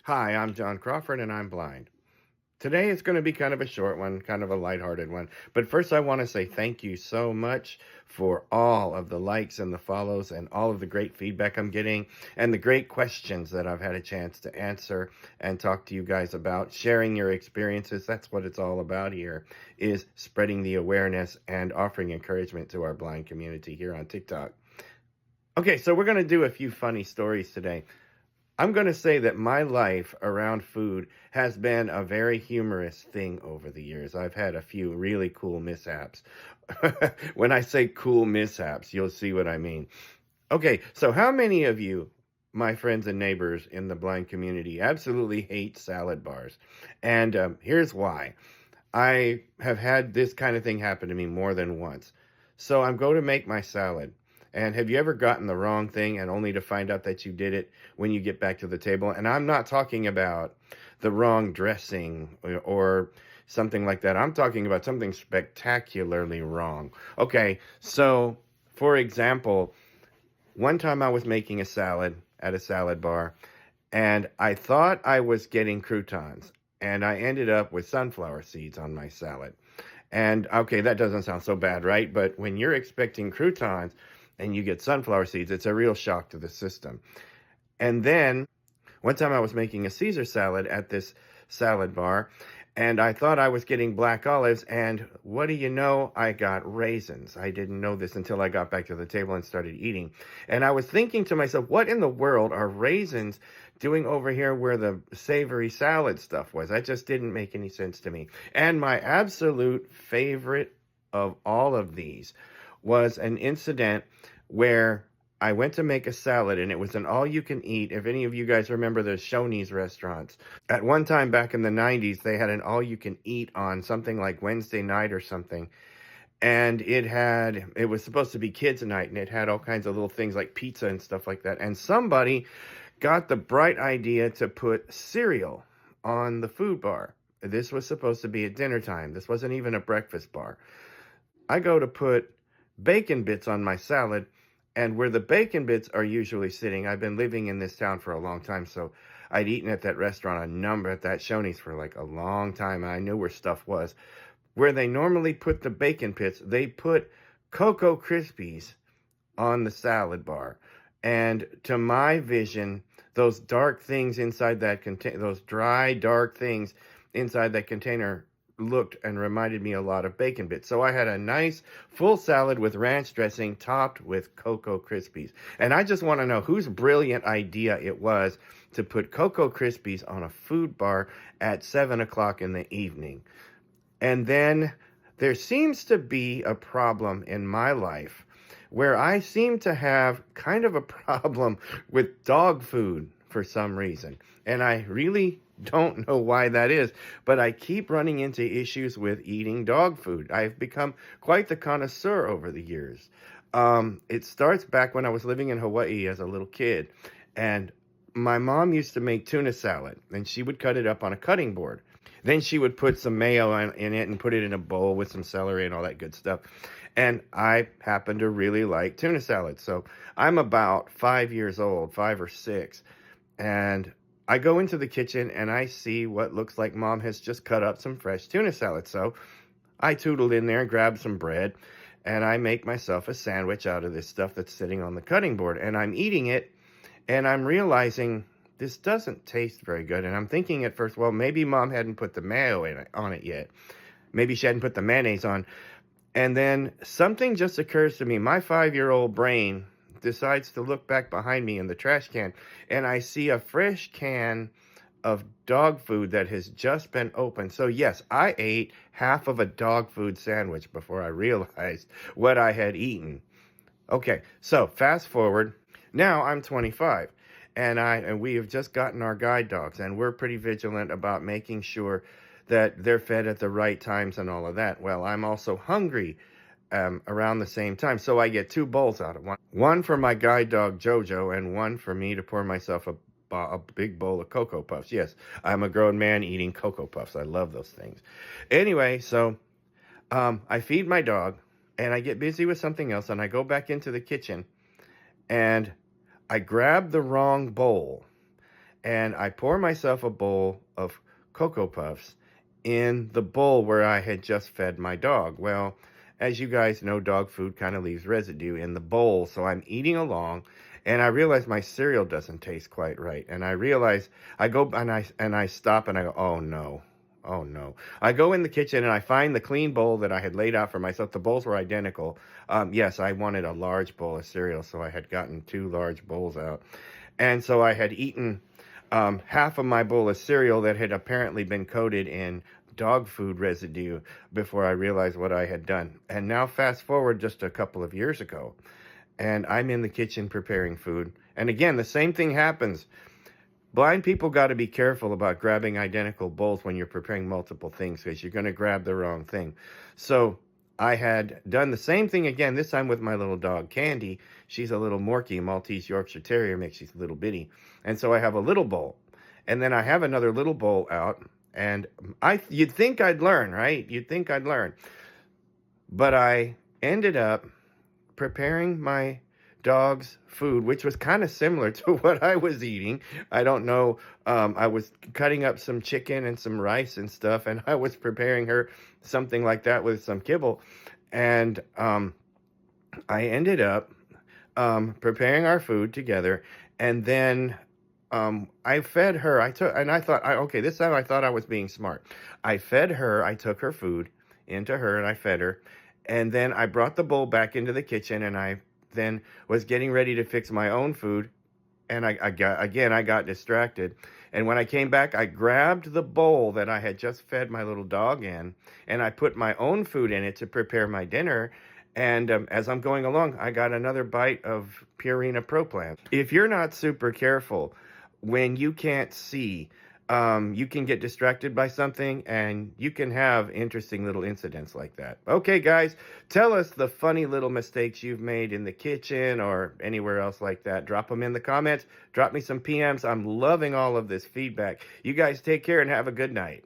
Hi, I'm John Crawford and I'm blind. Today is going to be kind of a short one, kind of a lighthearted one. But first, I want to say thank you so much for all of the likes and the follows and all of the great feedback I'm getting and the great questions that I've had a chance to answer and talk to you guys about, sharing your experiences. That's what it's all about here, is spreading the awareness and offering encouragement to our blind community here on TikTok. Okay, so we're going to do a few funny stories today. I'm going to say that my life around food has been a very humorous thing over the years. I've had a few really cool mishaps. When I say cool mishaps, you'll see what I mean. Okay, so how many of you, my friends and neighbors in the blind community, absolutely hate salad bars? And here's why. I have had this kind of thing happen to me more than once. So I'm going to make my salad. And have you ever gotten the wrong thing and only to find out that you did it when you get back to the table? And I'm not talking about the wrong dressing or something like that. I'm talking about something spectacularly wrong. Okay, so for example, one time I was making a salad at a salad bar and I thought I was getting croutons and I ended up with sunflower seeds on my salad. And okay, that doesn't sound so bad, right? But when you're expecting croutons and you get sunflower seeds, it's a real shock to the system. And then one time I was making a Caesar salad at this salad bar, and I thought I was getting black olives, and what do you know? I got raisins. I didn't know this until I got back to the table and started eating. And I was thinking to myself, what in the world are raisins doing over here where the savory salad stuff was? That just didn't make any sense to me. And my absolute favorite of all of these was an incident where I went to make a salad and it was an all you can eat. If any of you guys remember the Shoney's restaurants, at one time back in the 90s, they had an all you can eat on something like Wednesday night or something. And it was supposed to be kids' night and it had all kinds of little things like pizza and stuff like that. And somebody got the bright idea to put cereal on the food bar. This was supposed to be at dinner time. This wasn't even a breakfast bar. I go to put bacon bits on my salad, and where the bacon bits are usually sitting, I've been living in this town for a long time, so I'd eaten at that restaurant at that Shoney's for like a long time, and I knew where stuff was. Where they normally put the bacon bits, they put Cocoa Krispies on the salad bar. And to my vision, those dark things inside that container, those dry, dark things inside that container looked and reminded me a lot of bacon bits. So I had a nice full salad with ranch dressing topped with Cocoa Krispies. And I just want to know whose brilliant idea it was to put Cocoa Krispies on a food bar at 7 o'clock in the evening. And then there seems to be a problem in my life where I seem to have kind of a problem with dog food for some reason. And I really don't know why that is, but I keep running into issues with eating dog food. I've become quite the connoisseur over the years. It starts back when I was living in Hawaii as a little kid, and my mom used to make tuna salad, and she would cut it up on a cutting board. Then she would put some mayo in it and put it in a bowl with some celery and all that good stuff. And I happen to really like tuna salad. So I'm about 5 years old, 5 or 6, and I go into the kitchen and I see what looks like mom has just cut up some fresh tuna salad. So I tootled in there and grabbed some bread and I make myself a sandwich out of this stuff that's sitting on the cutting board. And I'm eating it and I'm realizing this doesn't taste very good. And I'm thinking at first, well, maybe mom hadn't put the mayo on it yet. Maybe she hadn't put the mayonnaise on. And then something just occurs to me. My 5-year-old brain decides to look back behind me in the trash can, and I see a fresh can of dog food that has just been opened. So yes, I ate half of a dog food sandwich before I realized what I had eaten. Okay, so fast forward. Now I'm 25, and we have just gotten our guide dogs, and we're pretty vigilant about making sure that they're fed at the right times and all of that. Well, I'm also hungry around the same time, so I get two bowls out of one for my guide dog Jojo, and one for me to pour myself a big bowl of Cocoa Puffs. Yes, I'm a grown man eating Cocoa Puffs. I love those things. Anyway, so I feed my dog, and I get busy with something else, and I go back into the kitchen, and I grab the wrong bowl. and I pour myself a bowl of Cocoa Puffs in the bowl where I had just fed my dog. Well, as you guys know, dog food kind of leaves residue in the bowl, so I'm eating along, and I realize my cereal doesn't taste quite right. And I realize I go and I stop and I go, "Oh no. Oh no." I go in the kitchen and I find the clean bowl that I had laid out for myself. The bowls were identical. Yes, I wanted a large bowl of cereal, so I had gotten two large bowls out. And so I had eaten half of my bowl of cereal that had apparently been coated in dog food residue before I realized what I had done. And now, fast forward just a couple of years ago, and I'm in the kitchen preparing food. And again, the same thing happens. Blind people got to be careful about grabbing identical bowls when you're preparing multiple things because you're going to grab the wrong thing. So I had done the same thing again, this time with my little dog, Candy. She's a little Morkie, Maltese Yorkshire Terrier mix. She's a little bitty. And so I have a little bowl. And then I have another little bowl out. And you'd think I'd learn, right? You'd think I'd learn. But I ended up preparing my dog's food, which was kind of similar to what I was eating. I don't know. I was cutting up some chicken and some rice and stuff, and I was preparing her something like that with some kibble. And I ended up preparing our food together, and then I fed her. I thought, okay, this time I thought I was being smart. I fed her. I took her food into her, and I fed her. And then I brought the bowl back into the kitchen, and I then was getting ready to fix my own food, and I got distracted. And when I came back, I grabbed the bowl that I had just fed my little dog in, and I put my own food in it to prepare my dinner. And as I'm going along, I got another bite of Purina Pro Plan. If you're not super careful, when you can't see, you can get distracted by something, and you can have interesting little incidents like that. Okay, guys, tell us the funny little mistakes you've made in the kitchen or anywhere else like that. Drop them in the comments. Drop me some PMs. I'm loving all of this feedback. You guys take care and have a good night.